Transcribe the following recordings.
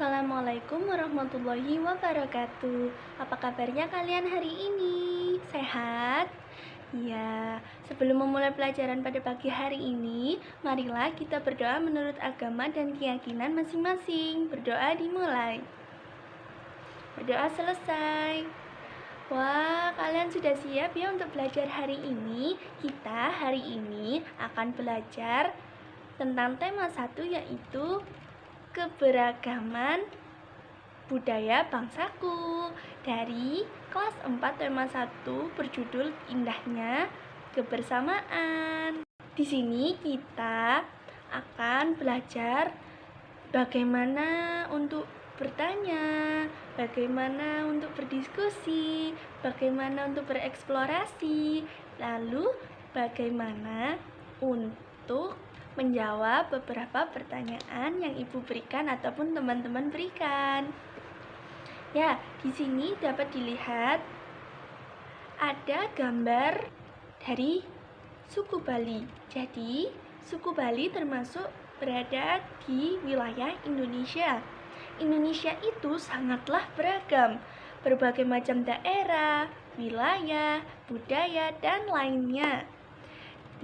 Assalamualaikum warahmatullahi wabarakatuh. Apa kabarnya kalian hari ini? Sehat? Ya, sebelum memulai pelajaran pada pagi hari ini, marilah kita berdoa menurut agama dan keyakinan masing-masing. Berdoa dimulai. Berdoa selesai. Wah, kalian sudah siap ya untuk belajar hari ini? Kita hari ini akan belajar tentang tema 1, yaitu keberagaman budaya bangsaku dari kelas 4 tema 1 berjudul Indahnya Kebersamaan. Di sini kita akan belajar bagaimana untuk bertanya, bagaimana untuk berdiskusi, bagaimana untuk bereksplorasi, lalu bagaimana untuk menjawab beberapa pertanyaan yang ibu berikan ataupun teman-teman berikan. Ya, di sini dapat dilihat ada gambar dari suku Bali. Jadi, suku Bali termasuk berada di wilayah Indonesia. Indonesia itu sangatlah beragam, berbagai macam daerah, wilayah, budaya, dan lainnya.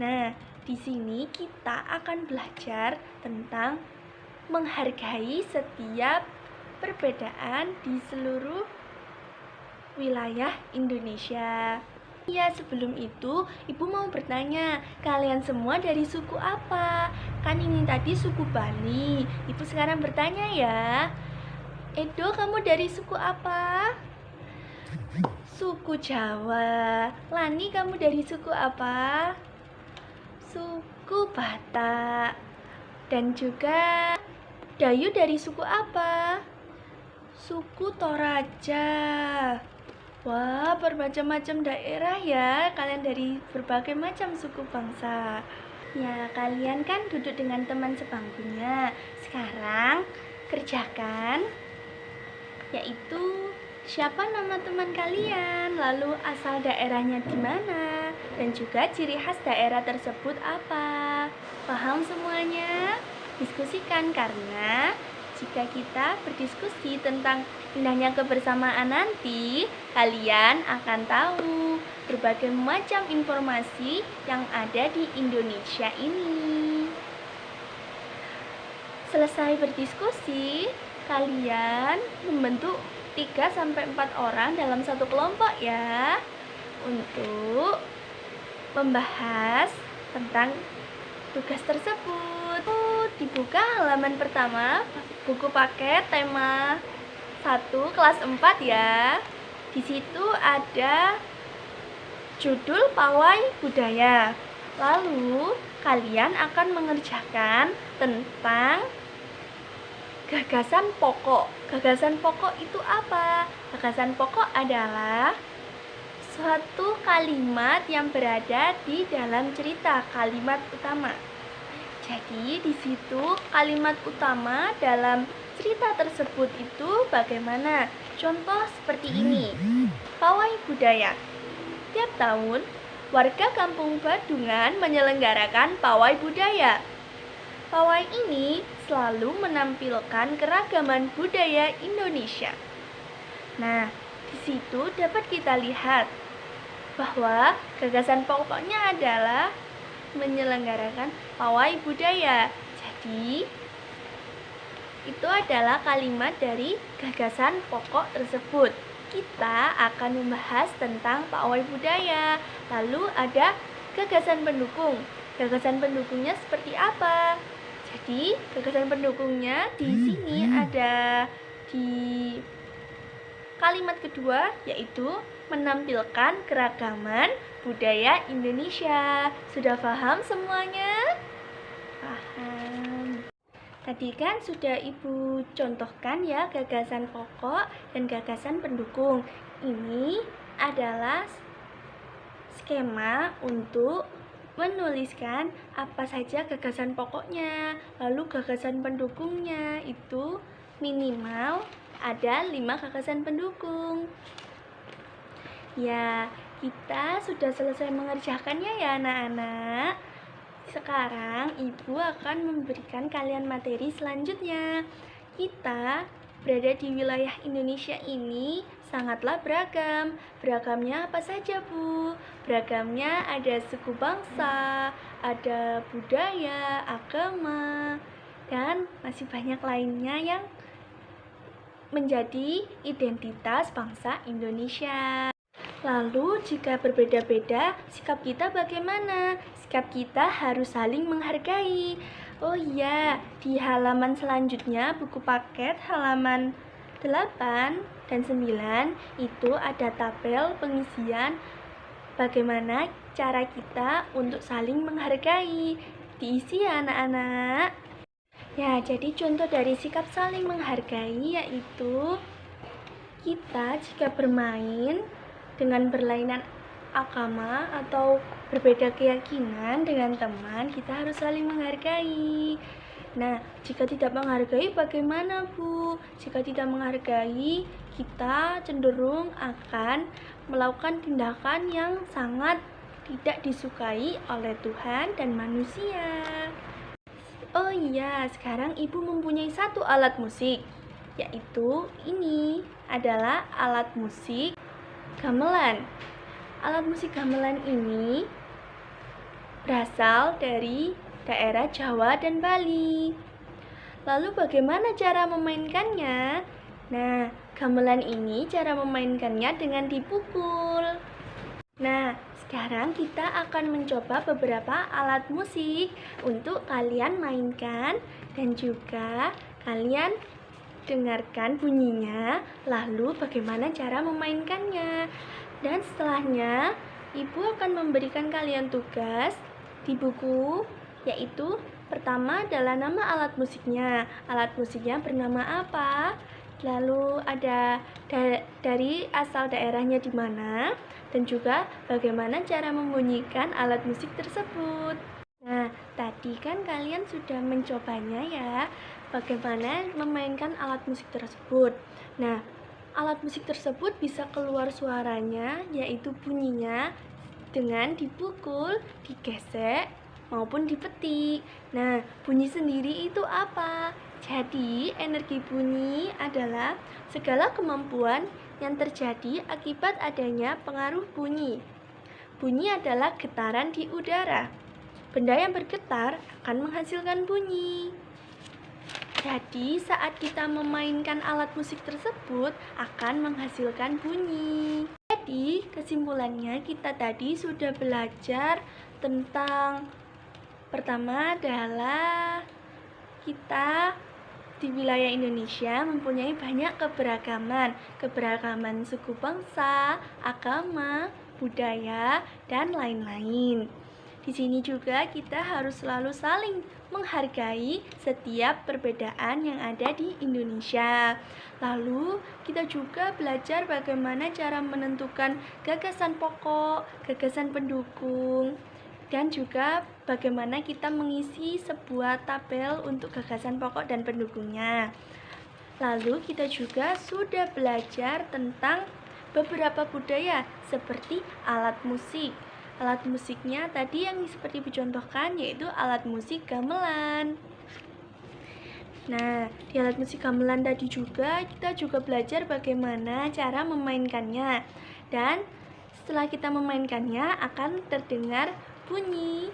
Nah, di sini kita akan belajar tentang menghargai setiap perbedaan di seluruh wilayah Indonesia. Ya, sebelum itu, Ibu mau bertanya, kalian semua dari suku apa? Kan ini tadi suku Bali. Ibu sekarang bertanya ya. Edo, kamu dari suku apa? Suku Jawa. Lani, kamu dari suku apa? Suku Batak. Dan juga Dayu dari suku apa? Suku Toraja. Wah, bermacam-macam daerah ya. Kalian dari berbagai macam suku bangsa. Ya, kalian kan duduk dengan teman sebangkunya. Sekarang kerjakan, yaitu siapa nama teman kalian, lalu asal daerahnya di mana, dan juga ciri khas daerah tersebut apa. Paham semuanya? Diskusikan, karena jika kita berdiskusi tentang indahnya kebersamaan nanti, kalian akan tahu berbagai macam informasi yang ada di Indonesia ini. Selesai berdiskusi, kalian membentuk 3-4 orang dalam satu kelompok ya, untuk membahas tentang tugas tersebut. Dibuka halaman pertama, buku paket tema 1 kelas 4 ya. Di situ ada judul Pawai Budaya. Lalu kalian akan mengerjakan tentang gagasan pokok. Gagasan pokok itu apa? Gagasan pokok adalah suatu kalimat yang berada di dalam cerita, kalimat utama. Jadi di situ kalimat utama dalam cerita tersebut itu bagaimana? Contoh seperti ini. Pawai budaya. Tiap tahun warga Kampung Badungan menyelenggarakan pawai budaya. Pawai ini selalu menampilkan keragaman budaya Indonesia. Nah, di situ dapat kita lihat bahwa gagasan pokoknya adalah menyelenggarakan pawai budaya. Jadi, itu adalah kalimat dari gagasan pokok tersebut. Kita akan membahas tentang pawai budaya. Lalu ada gagasan pendukung. Gagasan pendukungnya seperti apa? Jadi, gagasan pendukungnya di sini ada di kalimat kedua, yaitu menampilkan keragaman budaya Indonesia. Sudah paham semuanya? Paham. Tadi kan sudah Ibu contohkan ya gagasan pokok dan gagasan pendukung. Ini adalah skema untuk menuliskan apa saja gagasan pokoknya, lalu gagasan pendukungnya itu minimal ada 5 gagasan pendukung. Ya, kita sudah selesai mengerjakannya ya anak-anak. Sekarang Ibu akan memberikan kalian materi selanjutnya. Kita berada di wilayah Indonesia ini sangatlah beragam. Beragamnya apa saja, Bu? Beragamnya ada suku bangsa, ada budaya, agama, dan masih banyak lainnya yang menjadi identitas bangsa Indonesia. Lalu, jika berbeda-beda, sikap kita bagaimana? Sikap kita harus saling menghargai. Oh iya, di halaman selanjutnya buku paket halaman 8 dan 9 itu ada tabel pengisian bagaimana cara kita untuk saling menghargai. Diisi ya anak-anak. Ya, jadi contoh dari sikap saling menghargai yaitu kita jika bermain dengan berlainan agama atau berbeda keyakinan dengan teman, kita harus saling menghargai. Nah, jika tidak menghargai bagaimana, Bu? Jika tidak menghargai, kita cenderung akan melakukan tindakan yang sangat tidak disukai oleh Tuhan dan manusia. Oh iya, sekarang Ibu mempunyai satu alat musik, yaitu ini adalah alat musik gamelan. Alat musik gamelan ini berasal dari daerah Jawa dan Bali. Lalu bagaimana cara memainkannya? Nah, gamelan ini cara memainkannya dengan dipukul. Nah, sekarang kita akan mencoba beberapa alat musik untuk kalian mainkan dan juga kalian dengarkan bunyinya, lalu bagaimana cara memainkannya. Dan setelahnya, Ibu akan memberikan kalian tugas di buku, yaitu pertama adalah nama alat musiknya. Alat musiknya bernama apa? Lalu ada dari asal daerahnya di mana, dan juga bagaimana cara membunyikan alat musik tersebut. Nah, tadi kan kalian sudah mencobanya ya, bagaimana memainkan alat musik tersebut. Nah, alat musik tersebut bisa keluar suaranya, yaitu bunyinya dengan dipukul, digesek, maupun dipetik. Nah, bunyi sendiri itu apa? Jadi, energi bunyi adalah segala kemampuan yang terjadi akibat adanya pengaruh bunyi. Bunyi adalah getaran di udara. Benda yang bergetar akan menghasilkan bunyi. Jadi, saat kita memainkan alat musik tersebut akan menghasilkan bunyi. Jadi, kesimpulannya kita tadi sudah belajar tentang pertama adalah kita di wilayah Indonesia mempunyai banyak keberagaman suku bangsa, agama, budaya, dan lain-lain. Di sini juga kita harus selalu saling menghargai setiap perbedaan yang ada di Indonesia. Lalu kita juga belajar bagaimana cara menentukan gagasan pokok, gagasan pendukung, dan juga bagaimana kita mengisi sebuah tabel untuk gagasan pokok dan pendukungnya. Lalu kita juga sudah belajar tentang beberapa budaya seperti alat musik. Alat musiknya tadi yang seperti dicontohkan yaitu alat musik gamelan. Nah, di alat musik gamelan tadi juga kita juga belajar bagaimana cara memainkannya. Dan setelah kita memainkannya akan terdengar bunyi.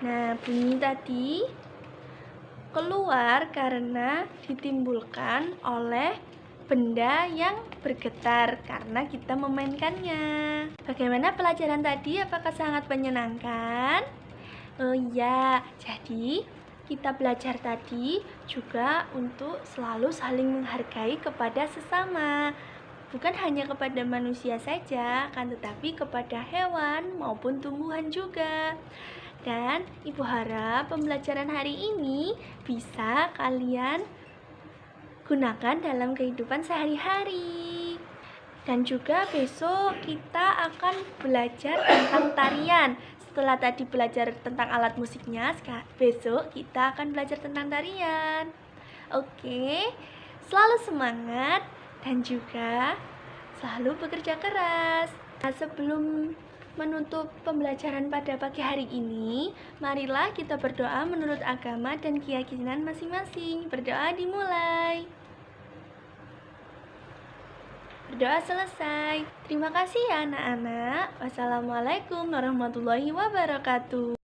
Nah, bunyi tadi keluar karena ditimbulkan oleh benda yang bergetar karena kita memainkannya. Bagaimana pelajaran tadi? Apakah sangat menyenangkan? Oh iya, jadi kita belajar tadi juga untuk selalu saling menghargai kepada sesama. Bukan hanya kepada manusia saja, kan, tetapi kepada hewan maupun tumbuhan juga. Dan Ibu harap pembelajaran hari ini bisa kalian gunakan dalam kehidupan sehari-hari. Dan juga besok kita akan belajar tentang tarian. Setelah tadi belajar tentang alat musiknya, besok kita akan belajar tentang tarian. Oke, selalu semangat dan juga selalu bekerja keras. Nah, sebelum menutup pembelajaran pada pagi hari ini, marilah kita berdoa menurut agama dan keyakinan masing-masing. Berdoa dimulai. Berdoa selesai. Terima kasih ya anak-anak. Wassalamualaikum warahmatullahi wabarakatuh.